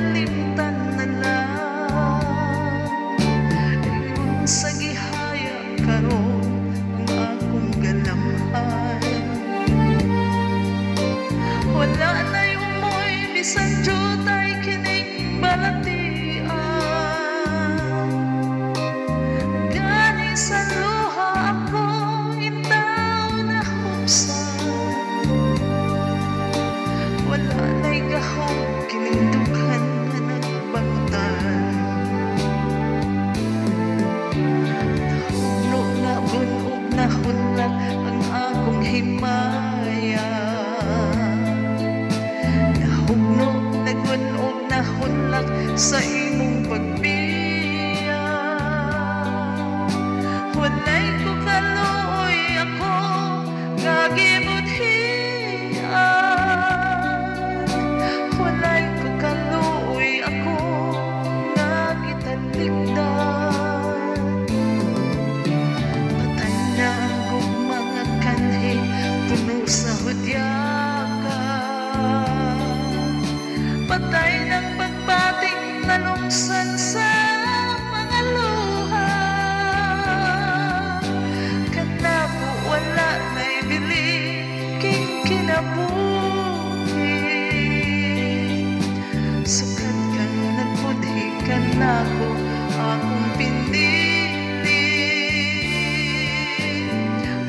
kalimtan na lang. Ingon sa gihaya karon ang akong galamhan. Wala na'y umoy bisan jutay kining balatian. Gani sa luha ako intaw na hupsan. Wala na'y gahong kining dughan na nagbangtan. Nahugno na bunog na hunlat ang akong himaya. Nahugno na bunog na hunlat sa imong pagbiya. Walay ko kaluoy ako nga gibudhian. Walay ko kaluoy ako nga gitalikdan. Patay na ang mga kanhi puno sa hudyaga. Patay ng pagbating nalungsan sa mga luha. Kanako wala na'y bili king kinabuhi. Sukat ka nagpudhi kanako akong pinili.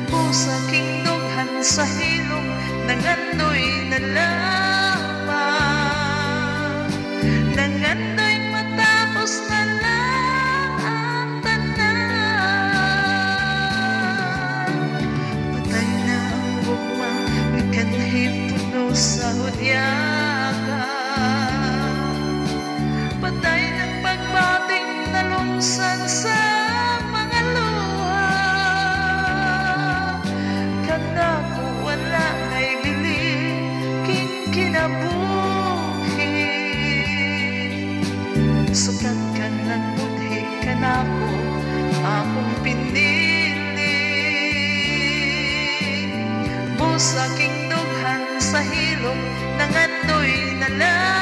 Pusa king dughan sa hilong nangandoy na lamang. Nangandoy matapos na lang ang tanan. Patay na ang gugma ng kanhi puno sa hudyaga. Patay ng pagbating nalungsan sa mga luha. Kanako wala na'y bili king kinabuhi. Sukat ka ng budhi kanako akong pinili. Busa king dughan sa hilong nangandoy na lang.